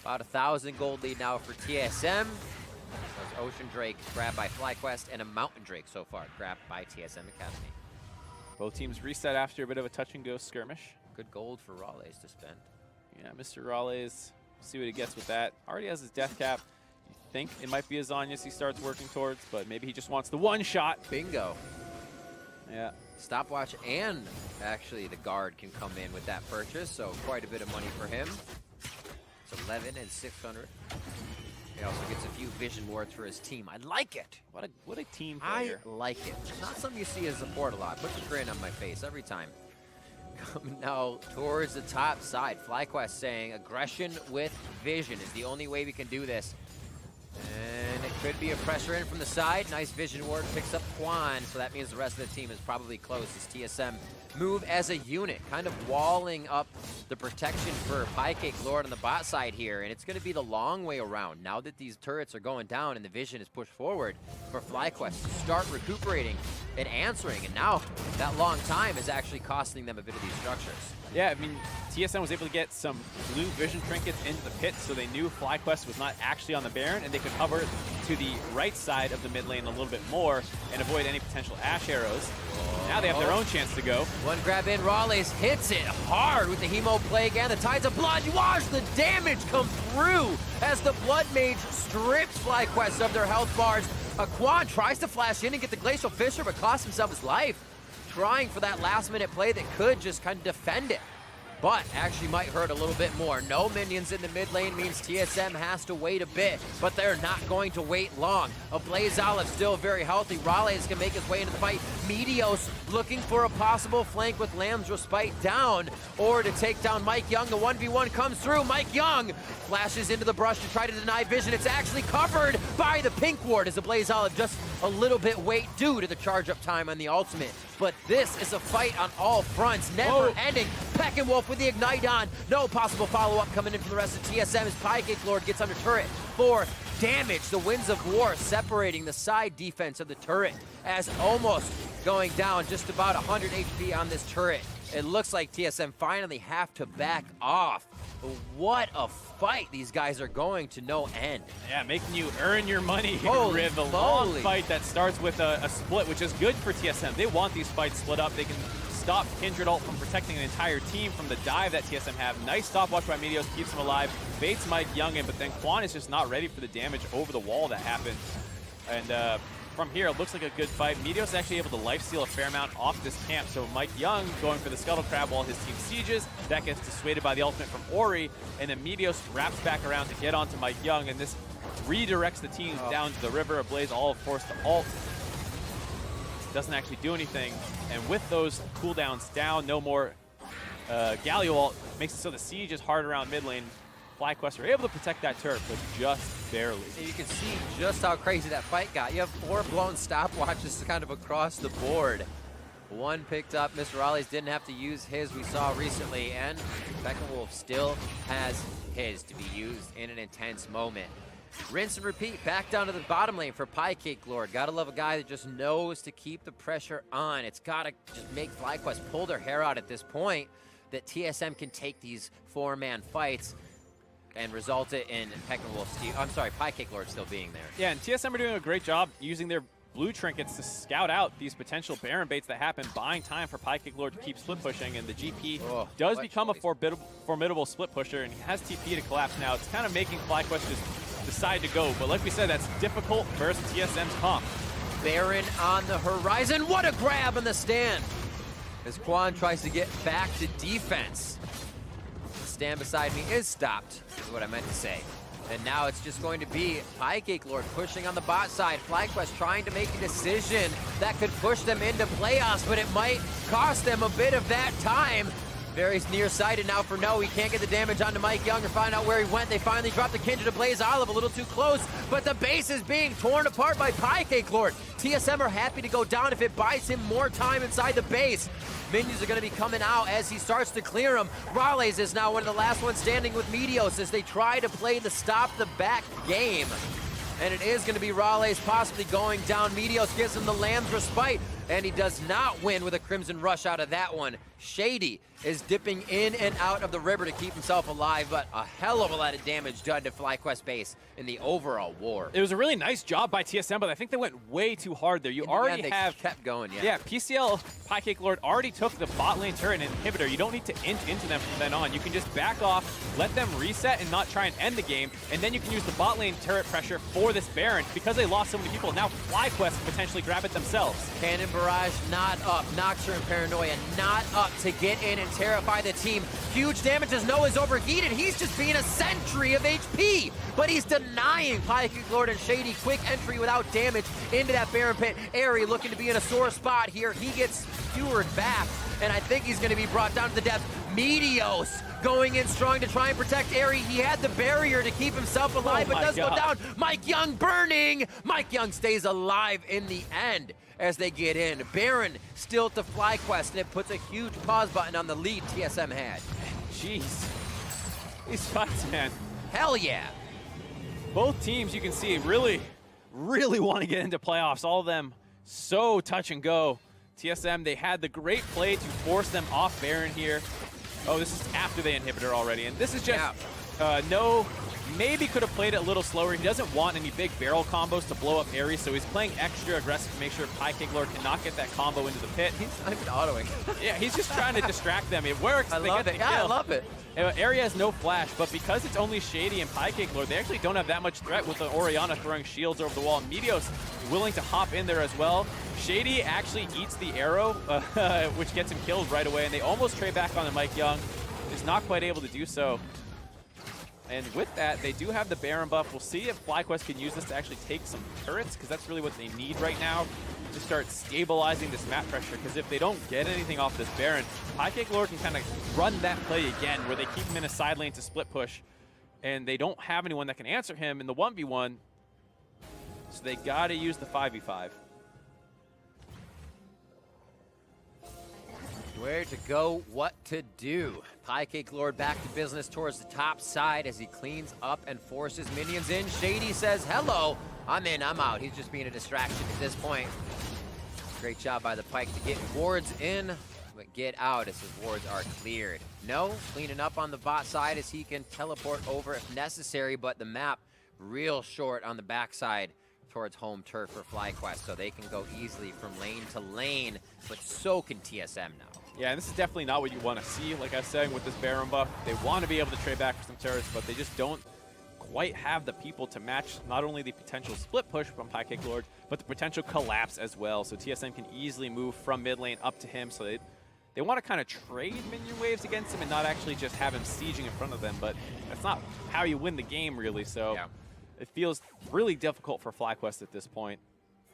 About 1,000 gold lead now for TSM. There's Ocean Drake grabbed by FlyQuest and a Mountain Drake so far grabbed by TSM Academy. Both teams reset after a bit of a touch-and-go skirmish. Good gold for Raleigh to spend. Yeah, Mr. Raleigh, see what he gets with that. Already has his death cap. You think it might be a Zanyas he starts working towards, but maybe he just wants the one shot. Bingo. Yeah. Stopwatch and actually the guard can come in with that purchase, so quite a bit of money for him. It's 11 and 600. He also gets a few vision wards for his team. I like it. What a team player. I like it. Not something you see as a support a lot. Puts a grin on my face every time. Coming now towards the top side. FlyQuest saying aggression with vision is the only way we can do this. And it could be a pressure in from the side. Nice vision ward, picks up Quan, so that means the rest of the team is probably close as TSM move as a unit, kind of walling up the protection for Piecake Lord on the bot side here, and it's going to be the long way around. Now that these turrets are going down and the vision is pushed forward for FlyQuest to start recuperating and answering, and now that long time is actually costing them a bit of these structures. Yeah, I mean, TSM was able to get some blue vision trinkets into the pit, so they knew FlyQuest was not actually on the Baron, and they could hover to the right side of the mid lane a little bit more and avoid any potential Ash arrows. Now they have their own chance to go. One grab in, Raleigh hits it hard with the Hemo Plague and the Tides of Blood. Watch the damage come through as the Blood Mage strips FlyQuest of their health bars. Quan tries to flash in and get the Glacial Fissure, but costs himself his life. Trying for that last-minute play that could just kind of defend it, but actually might hurt a little bit more. No minions in the mid lane means TSM has to wait a bit, but they're not going to wait long. A Blaze Olive still very healthy. Raleigh can make his way into the fight. Meteos looking for a possible flank with Lamb's Respite down, or to take down Mike Young. The 1v1 comes through. Mike Young flashes into the brush to try to deny vision. It's actually covered by the pink ward as the Blaze Olive just a little bit wait due to the charge up time on the ultimate. But this is a fight on all fronts, never ending. Peckinwolf with the Ignite on. No possible follow-up coming in from the rest of TSM as Piecake Lord gets under turret for damage. The Winds of War separating the side defense of the turret as almost going down just about 100 HP on this turret. It looks like TSM finally have to back off. What a fight these guys are going to no end. Yeah, making you earn your money here, Holy Riv. A long fight that starts with a split, which is good for TSM. They want these fights split up. They can stop Kindred ult from protecting an entire team from the dive that TSM have. Nice stopwatch by Meteos, keeps him alive. Baits Mike Young in, but then Quan is just not ready for the damage over the wall that happened. And from here, it looks like a good fight. Meteos is actually able to lifesteal a fair amount off this camp, so Mike Young going for the Scuttle Crab while his team sieges. That gets dissuaded by the ultimate from Ori, and then Meteos wraps back around to get onto Mike Young, and this redirects the team down to the river. Ablaze all forced to ult. Doesn't actually do anything, and with those cooldowns down, no more Galio ult, makes it so the siege is hard around mid lane. FlyQuest are able to protect that turret, but just barely. And you can see just how crazy that fight got. You have 4 blown stopwatches kind of across the board. One picked up. Mr. Raleigh's didn't have to use his we saw recently, and Peckinwolf still has his to be used in an intense moment. Rinse and repeat, back down to the bottom lane for Piecake Lord. Gotta love a guy that just knows to keep the pressure on. It's gotta just make FlyQuest pull their hair out at this point that TSM can take these 4-man fights and result it in Piecake Lord still being there. Yeah, and TSM are doing a great job using their blue trinkets to scout out these potential Baron baits that happen, buying time for Piecake Lord to keep split pushing, and the GP does become a formidable split pusher, and he has TP to collapse now. It's kind of making FlyQuest just decide to go, but like we said, that's difficult versus TSM's comp. Baron on the horizon. What a grab on the stand as Quan tries to get back to defense. Stand beside me is stopped, is what I meant to say. And now it's just going to be Piecake Lord pushing on the bot side. FlyQuest trying to make a decision that could push them into playoffs, but it might cost them a bit of that time. Very nearsighted now for no. He can't get the damage onto Mike Young or find out where he went. They finally dropped the Kindred to Blaze Olive, a little too close, but the base is being torn apart by Piecake Lord. TSM are happy to go down if it buys him more time inside the base. Minions are going to be coming out as he starts to clear them. Raleigh is now one of the last ones standing with Meteos as they try to play the stop-the-back game. And it is going to be Raleigh possibly going down. Meteos gives him the Lamb's Respite. and he does not win with a Crimson Rush out of that one. Shady is dipping in and out of the river to keep himself alive, but a hell of a lot of damage done to FlyQuest base in the overall war. It was a really nice job by TSM, but I think they went way too hard there. You already have kept going, Yeah, PCL Pancake Lord already took the bot lane turret and inhibitor. You don't need to inch into them from then on. You can just back off, let them reset and not try and end the game, and then you can use the bot lane turret pressure for this Baron. Because they lost so many people, now FlyQuest can potentially grab it themselves. Cannon Barrage not up. Nocturne Paranoia not up to get in and terrify the team. Huge damage as Noah's overheated. He's just being a sentry of HP, but he's denying Pancake Lord and Shady quick entry without damage into that Baron pit. Airy looking to be in a sore spot here. He gets skewered back, and I think he's going to be brought down to the depth. Meteos going in strong to try and protect Airy. He had the barrier to keep himself alive, but does go down. Mike Young burning. Mike Young stays alive in the end as they get in. Baron still to FlyQuest, and it puts a huge pause button on the lead TSM had. Jeez. These fights, man. Hell yeah. Both teams, you can see, really want to get into playoffs. All of them so touch and go. TSM, they had the great play to force them off Baron here. Oh, this is after they inhibitor already. And this is just, no, maybe could have played it a little slower. He doesn't want any big barrel combos to blow up Ares, so he's playing extra aggressive to make sure Pancake Lord cannot get that combo into the pit. He's not even autoing. Yeah, he's just trying to distract them. It works. I love it. Yeah, I love it. Area has no flash, but because it's only Shady and Pancake Lord, they actually don't have that much threat with the Orianna throwing shields over the wall. And Meteos willing to hop in there as well. Shady actually eats the arrow, which gets him killed right away, and they almost trade back on the Mike Young. Is not quite able to do so. And with that, they do have the Baron buff. We'll see if FlyQuest can use this to actually take some turrets, because that's really what they need right now to start stabilizing this map pressure. Because if they don't get anything off this Baron, Pancake Lord can kind of run that play again, where they keep him in a side lane to split push, and they don't have anyone that can answer him in the 1v1, so they got to use the 5v5. Where to go, what to do. Pancake Lord back to business towards the top side as he cleans up and forces minions in. Shady says, hello, I'm in, I'm out. He's just being a distraction at this point. Great job by the Pike to get wards in, but get out as his wards are cleared. No, cleaning up on the bot side as he can teleport over if necessary, but the map real short on the backside towards home turf for FlyQuest, so they can go easily from lane to lane, but so can TSM now. Yeah, and this is definitely not what you want to see, like I was saying, with this Baron buff. They want to be able to trade back for some turrets, but they just don't quite have the people to match not only the potential split push from Pancake Lord, but the potential collapse as well. So TSM can easily move from mid lane up to him, so they want to kind of trade minion waves against him and not actually just have him sieging in front of them, but that's not how you win the game, really. So it feels really difficult for FlyQuest at this point,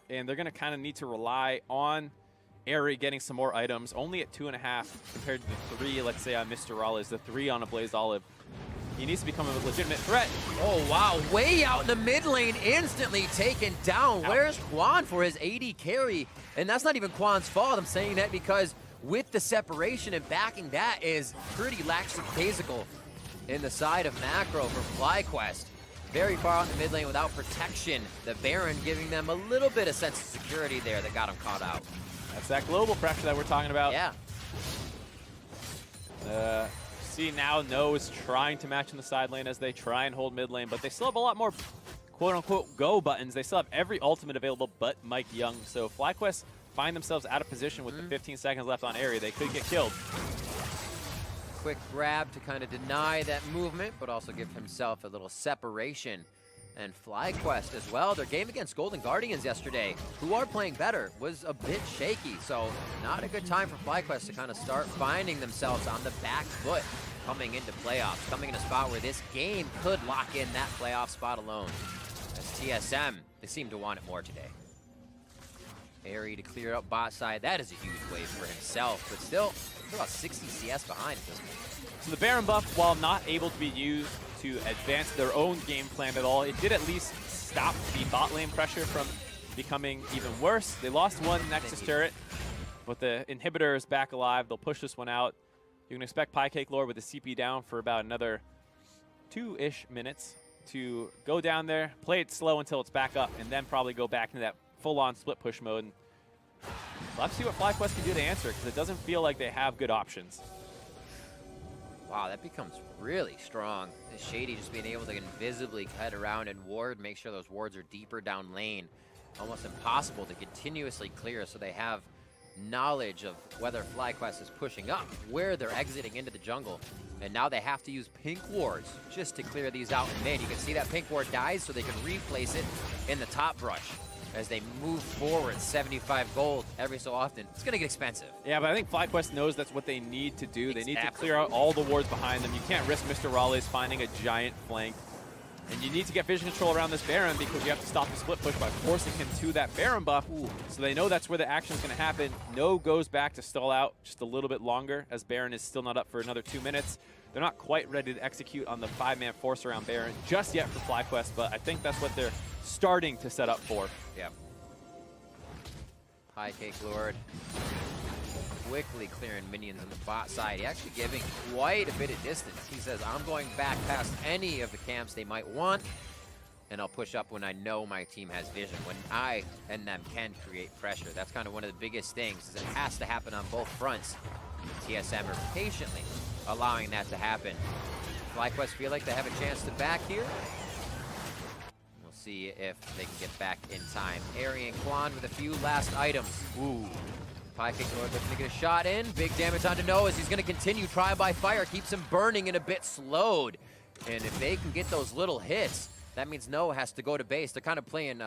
and they're going to kind of need to rely on Airy getting some more items, only at 2.5 compared to the 3, let's say, on Mr. Raleigh, the 3 on a Blaze Olive. He needs to become a legitimate threat. Oh, wow. Way out in the mid lane, instantly taken down. Ouch. Where's Quan for his AD carry? And that's not even Quan's fault. I'm saying that because with the separation and backing that is pretty lackadaisical in the side of macro for FlyQuest. Very far out in the mid lane without protection. The Baron giving them a little bit of sense of security there that got him caught out. That's that global pressure that we're talking about. Yeah. See, now No is trying to match in the side lane as they try and hold mid lane, but they still have a lot more quote-unquote go buttons. They still have every ultimate available but Mike Young. So FlyQuest find themselves out of position with the 15 seconds left on Airy. They could get killed. Quick grab to kind of deny that movement, but also give himself a little separation. And FlyQuest as well. Their game against Golden Guardians yesterday, who are playing better, was a bit shaky. So not a good time for FlyQuest to kind of start finding themselves on the back foot coming into playoffs, coming in a spot where this game could lock in that playoff spot alone. As TSM, they seem to want it more today. Airy to clear up bot side. That is a huge wave for himself, but still about 60 CS behind at this point. So the Baron buff, while not able to be used to advance their own game plan at all, it did at least stop the bot lane pressure from becoming even worse. They lost one Nexus turret, but the inhibitor is back alive. They'll push this one out. You can expect Pancake Lord with the CP down for about another 2-ish minutes to go down there, play it slow until it's back up, and then probably go back into that full-on split push mode. Let's see what FlyQuest can do to answer, because it doesn't feel like they have good options. Wow, that becomes really strong. Shady just being able to invisibly cut around and ward, make sure those wards are deeper down lane. Almost impossible to continuously clear, so they have knowledge of whether FlyQuest is pushing up, where they're exiting into the jungle. And now they have to use pink wards just to clear these out in mid. You can see that pink ward dies, so they can replace it in the top brush. As they move forward, 75 gold every so often. It's going to get expensive. Yeah, but I think FlyQuest knows that's what they need to do. They need to clear out all the wards behind them. You can't risk Mr. Raleigh finding a giant flank. And you need to get vision control around this Baron, because you have to stop the split push by forcing him to that Baron buff. So they know that's where the action is going to happen. No goes back to stall out just a little bit longer, as Baron is still not up for another 2 minutes. They're not quite ready to execute on the 5-man force around Baron just yet for FlyQuest, but I think that's what they're starting to set up for. Yeah. High Cake Lord quickly clearing minions on the bot side. He actually giving quite a bit of distance. He says, I'm going back past any of the camps they might want, and I'll push up when I know my team has vision, when I and them can create pressure. That's kind of one of the biggest things, is it has to happen on both fronts. TSM are patiently allowing that to happen. FlyQuest feel like they have a chance to back here. We'll see if they can get back in time. Ari and Quan with a few last items. Ooh. Pike Lord looking to get a shot in. Big damage onto Noah as he's going to continue. Trial by fire keeps him burning and a bit slowed. And if they can get those little hits, that means Noah has to go to base. They're kind of playing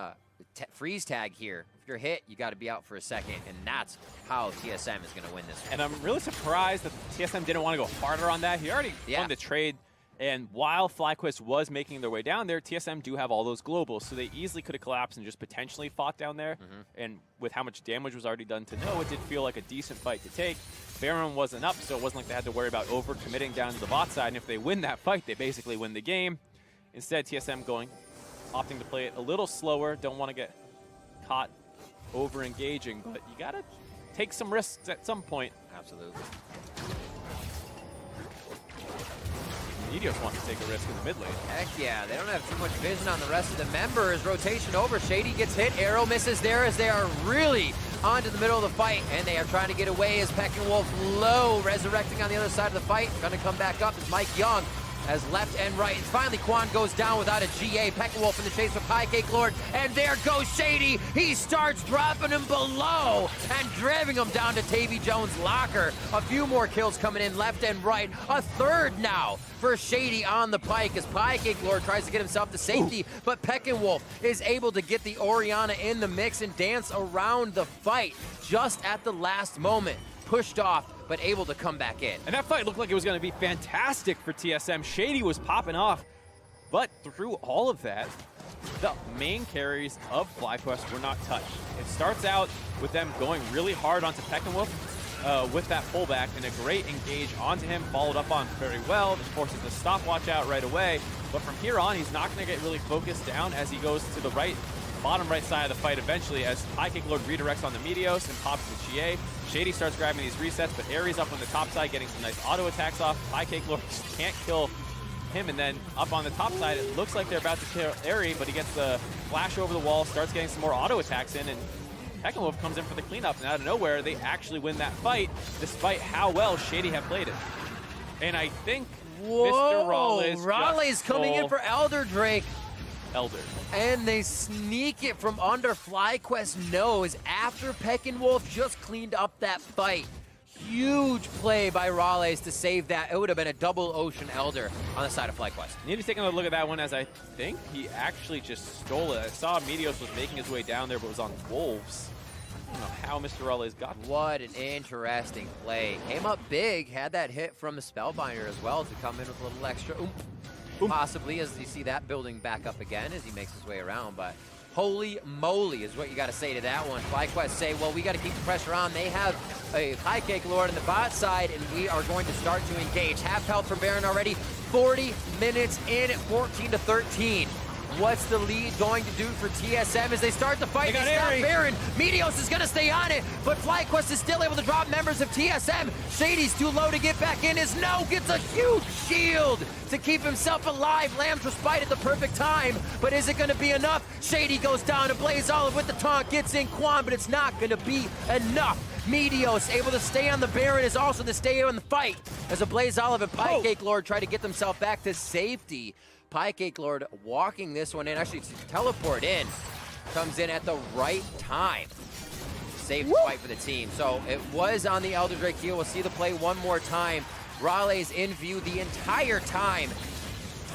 freeze tag here. If you're hit, you got to be out for a second, and that's how TSM is going to win this one. And I'm really surprised that TSM didn't want to go harder on that. He already won the trade, and while FlyQuest was making their way down there, TSM do have all those globals, so they easily could have collapsed and just potentially fought down there. And with how much damage was already done to Noah, it did feel like a decent fight to take. Baron wasn't up, so it wasn't like they had to worry about over-committing down to the bot side, and if they win that fight, they basically win the game. Instead, TSM opting to play it a little slower, don't want to get caught over-engaging, but you got to take some risks at some point. Absolutely. Medios wants to take a risk in the mid lane. Heck yeah, they don't have too much vision on the rest of the members. Rotation over, Shady gets hit, Arrow misses there as they are really onto the middle of the fight, and they are trying to get away as Peckinwolf low, resurrecting on the other side of the fight. Gonna come back up as Mike Young as left and right. And finally, Quan goes down without a GA. Peckinwolf in the chase with High Cake Lord. And there goes Shady. He starts dropping him below and driving him down to Tavy Jones' locker. A few more kills coming in left and right. A third now for Shady on the pike as High Cake Lord tries to get himself to safety. But Peckinwolf is able to get the Orianna in the mix and dance around the fight just at the last moment. Pushed off, but able to come back in. And that fight looked like it was going to be fantastic for TSM. Shady was popping off, but through all of that, the main carries of FlyQuest were not touched. It starts out with them going really hard onto Peckinwolf with that pullback, and a great engage onto him, followed up on very well. This forces the stopwatch out right away, but from here on, he's not going to get really focused down as he goes to the right, bottom right side of the fight eventually, as High Cake Lord redirects on the Meteos and pops the GA. Shady starts grabbing these resets, but Aries up on the top side getting some nice auto attacks off. High Cake Lord just can't kill him, and then up on the top side, it looks like they're about to kill Aries, but he gets the flash over the wall, starts getting some more auto attacks in, and Peckinwolf comes in for the cleanup, and out of nowhere, they actually win that fight, despite how well Shady have played it. And I think Mr. Raleigh's coming in for Elder Drake. Elder. And they sneak it from under FlyQuest's nose after Peckinwolf just cleaned up that fight. Huge play by Raleigh to save that. It would have been a double Ocean Elder on the side of FlyQuest. Need to take another look at that one, as I think he actually just stole it. I saw Meteos was making his way down there, but was on Wolves. I don't know how Mr. Raleigh's got. What an interesting play. Came up big, had that hit from the Spellbinder as well to come in with a little extra oomph. Possibly, as you see that building back up again as he makes his way around, but holy moly is what you got to say to that one. FlyQuest say, well, we got to keep the pressure on. They have a High Cake Lord on the bot side, and we are going to start to engage. Half health from Baron already, 40 minutes in at 14-13. What's the lead going to do for TSM as they start the fight? They stop Baron. Meteos is going to stay on it, but FlyQuest is still able to drop members of TSM. Shady's too low to get back in. As No gets a huge shield to keep himself alive. Lamb's respite at the perfect time, but is it going to be enough? Shady goes down to Blaze Olive with the taunt, gets in Quan, but it's not going to be enough. Meteos able to stay on the Baron, is also to stay in the fight as a Blaze Olive and Piecake Lord try to get themselves back to safety. Piecake Lord walking this one in, actually to teleport in, comes in at the right time. Safe fight for the team. So it was on the Elder Drake heal. We'll see the play one more time. Raleigh's in view the entire time.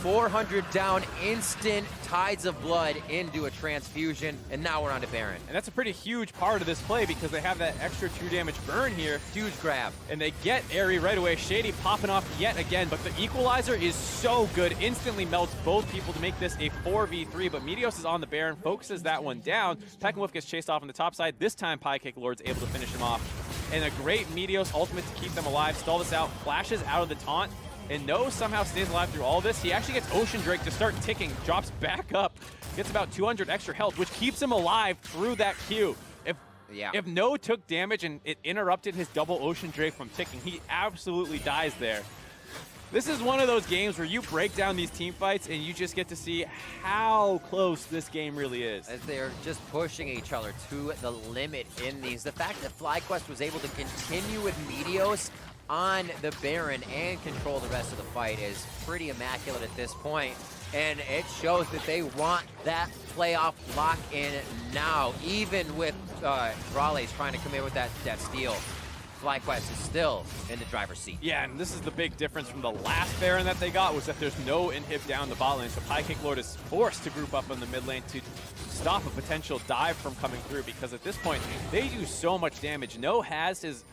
400 down, instant tides of blood into a transfusion, and now we're on to Baron. And that's a pretty huge part of this play because they have that extra 2 damage burn here. Huge grab. And they get Airy right away. Shady popping off yet again, but the equalizer is so good. Instantly melts both people to make this a 4v3, but Meteos is on the Baron, focuses that one down. Peckenwolf gets chased off on the top side. This time, Piecake Lord's able to finish him off. And a great Meteos ultimate to keep them alive. Stall this out, flashes out of the taunt, and No somehow stays alive through all this. He actually gets Ocean Drake to start ticking, drops back up, gets about 200 extra health, which keeps him alive through that Q. If No took damage and it interrupted his double Ocean Drake from ticking, he absolutely dies there. This is one of those games where you break down these team fights and you just get to see how close this game really is. As they're just pushing each other to the limit in these. The fact that FlyQuest was able to continue with Meteos on the Baron and control the rest of the fight is pretty immaculate at this point. And it shows that they want that playoff lock-in now, even with Raleigh's trying to come in with that steal. FlyQuest is still in the driver's seat. Yeah, and this is the big difference from the last Baron that they got, was that there's no inhib down the bot lane, so Piecake Lord is forced to group up in the mid lane to stop a potential dive from coming through, because at this point, they do so much damage. No has his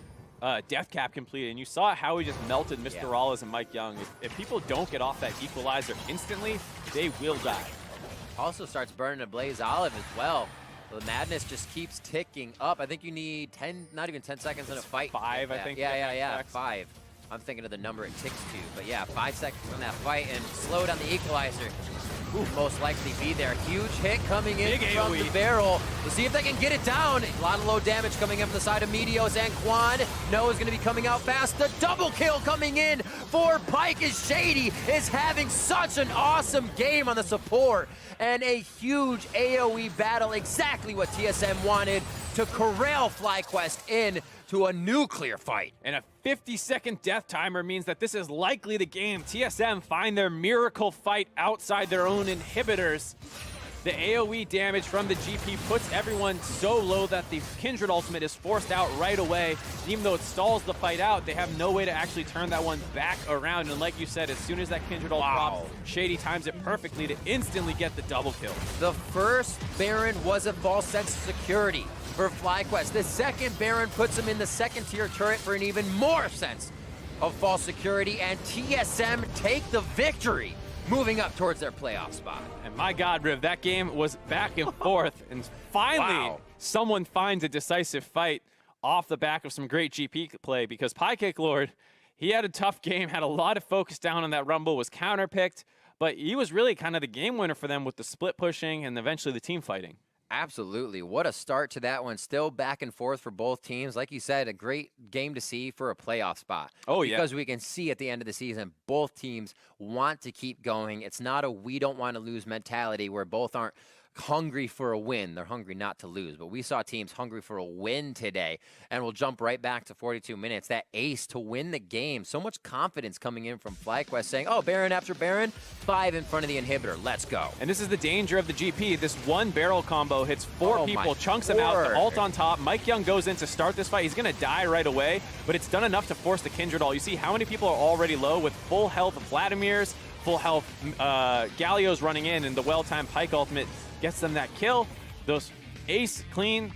death cap completed, and you saw how he just melted Mr. Rawlez and Mike Young. If people don't get off that equalizer instantly, they will die. Also starts burning a Blaze Olive as well. The madness just keeps ticking up. I think you need 10, not even 10 seconds in a fight. 5, I think. Yeah, 5. I'm thinking of the number it ticks to. But yeah, 5 seconds from that fight and slow down the equalizer. Ooh, most likely be there. Huge hit coming in from the barrel. We'll see if they can get it down. A lot of low damage coming in from the side of Meteos and Quan. Noah's going to be coming out fast. The double kill coming in for Pike as Shady is having such an awesome game on the support. And a huge AoE battle, exactly what TSM wanted to corral FlyQuest in to a nuclear fight. And a 50-second death timer means that this is likely the game. TSM find their miracle fight outside their own inhibitors. The AoE damage from the GP puts everyone so low that the Kindred ultimate is forced out right away. Even though it stalls the fight out, they have no way to actually turn that one back around. And like you said, as soon as that Kindred ult drops, Shady times it perfectly to instantly get the double kill. The first Baron was a false sense of security for FlyQuest. The second Baron puts him in the second tier turret for an even more sense of false security, and TSM take the victory, moving up towards their playoff spot. And my God, Riv, that game was back and forth, and finally someone finds a decisive fight off the back of some great GP play, because Piecake Lord, he had a tough game, had a lot of focus down on that Rumble, was counterpicked, but he was really kind of the game winner for them with the split pushing and eventually the team fighting. Absolutely. What a start to that one. Still back and forth for both teams. Like you said, a great game to see for a playoff spot. Oh, yeah. Because we can see at the end of the season, both teams want to keep going. It's not a we don't want to lose mentality where both aren't hungry for a win. They're hungry not to lose. But we saw teams hungry for a win today. And we'll jump right back to 42 minutes. That ace to win the game. So much confidence coming in from FlyQuest saying, oh, Baron after Baron, 5 in front of the inhibitor. Let's go. And this is the danger of the GP. This one barrel combo hits 4 people, chunks them out, the ult on top. Mike Young goes in to start this fight. He's going to die right away, but it's done enough to force the Kindred ult. You see how many people are already low with full health Vladimir's, full health Galio's running in, and the well-timed Pike ultimate gets them that kill. Those ace clean,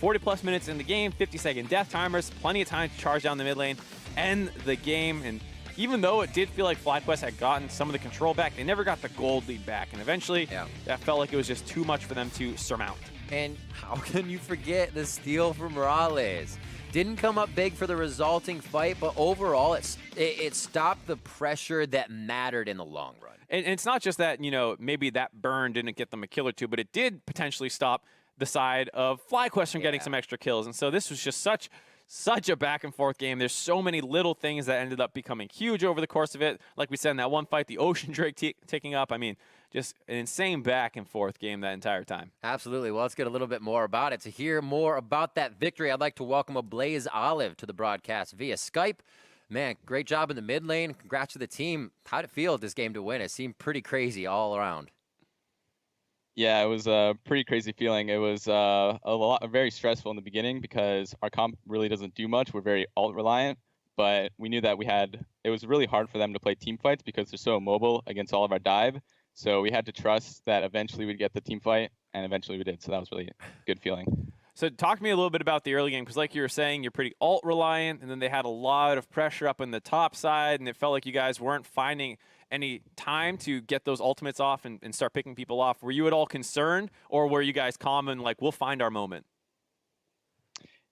40+ minutes in the game, 50-second death timers, plenty of time to charge down the mid lane, end the game. And even though it did feel like FlyQuest had gotten some of the control back, they never got the gold lead back. And eventually, that felt like it was just too much for them to surmount. And how can you forget the steal from Morales? Didn't come up big for the resulting fight, but overall, it stopped the pressure that mattered in the long run. And it's not just that, you know, maybe that burn didn't get them a kill or two, but it did potentially stop the side of FlyQuest from getting some extra kills. And so this was just such a back and forth game. There's so many little things that ended up becoming huge over the course of it. Like we said in that one fight, the Ocean Drake taking up. I mean, just an insane back and forth game that entire time. Absolutely. Well, let's get a little bit more about it. To hear more about that victory, I'd like to welcome Blaze Olive to the broadcast via Skype. Man, great job in the mid lane. Congrats to the team. How'd it feel this game to win? It seemed pretty crazy all around. Yeah, it was a pretty crazy feeling. It was very stressful in the beginning because our comp really doesn't do much. We're very ult reliant, but we knew that it was really hard for them to play team fights because they're so mobile against all of our dive. So we had to trust that eventually we'd get the team fight, and eventually we did. So that was really a good feeling. So talk to me a little bit about the early game, because like you were saying, you're pretty ult reliant, and then they had a lot of pressure up in the top side, and it felt like you guys weren't finding any time to get those ultimates off and start picking people off. Were you at all concerned, or were you guys calm and like, we'll find our moment?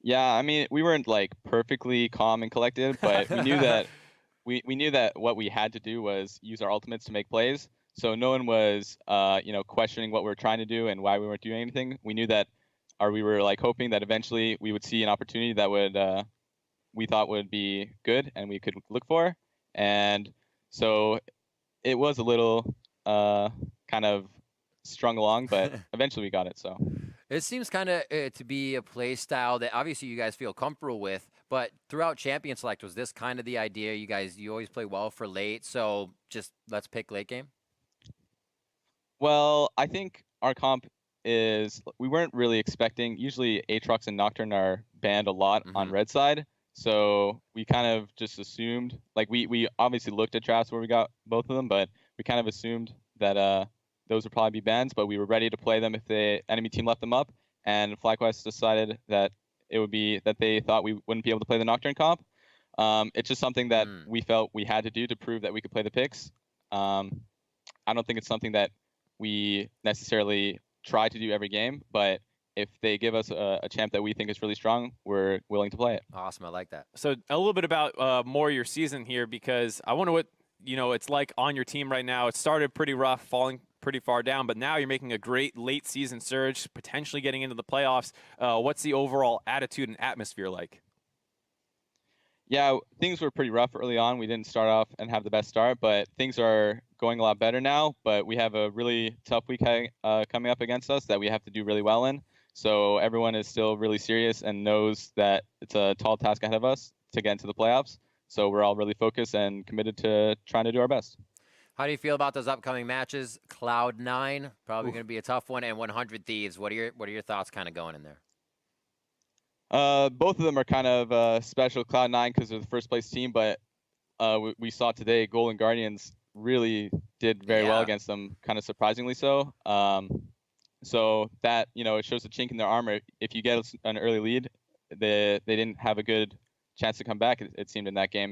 Yeah, I mean, we weren't like perfectly calm and collected, but we knew that we knew that what we had to do was use our ultimates to make plays. So no one was, questioning what we were trying to do and why we weren't doing anything. We knew that, or we were like hoping that eventually we would see an opportunity that we thought would be good and we could look for. And so it was a little kind of strung along, but eventually we got it. So it seems kind of to be a play style that obviously you guys feel comfortable with, but throughout Champion Select, was this kind of the idea? You always play well for late, so just let's pick late game? Well, I think our comp is, we weren't really expecting, usually Aatrox and Nocturne are banned a lot on red side. So we kind of just assumed, like we obviously looked at drafts where we got both of them, but we kind of assumed that those would probably be bans, but we were ready to play them if the enemy team left them up. And FlyQuest decided that it would be that they thought we wouldn't be able to play the Nocturne comp. It's just something that we felt we had to do to prove that we could play the picks. I don't think it's something that we necessarily try to do every game, but if they give us a champ that we think is really strong, we're willing to play it. Awesome, I like that. So a little bit about more your season here, because I wonder what it's like on your team right now. It started pretty rough, falling pretty far down, but now you're making a great late season surge, potentially getting into the playoffs. What's the overall attitude and atmosphere like? Yeah, things were pretty rough early on. We didn't start off and have the best start, but things are going a lot better now. But we have a really tough week coming up against us that we have to do really well in. So everyone is still really serious and knows that it's a tall task ahead of us to get into the playoffs. So we're all really focused and committed to trying to do our best. How do you feel about those upcoming matches? Cloud9, probably going to be a tough one, and 100 Thieves. What are your thoughts kind of going in there? Both of them are kind of special. Cloud9 because they're the first place team, but we saw today Golden Guardians really did very well against them, kind of surprisingly so. So that, it shows a chink in their armor. If you get an early lead, they didn't have a good chance to come back, it seemed, in that game.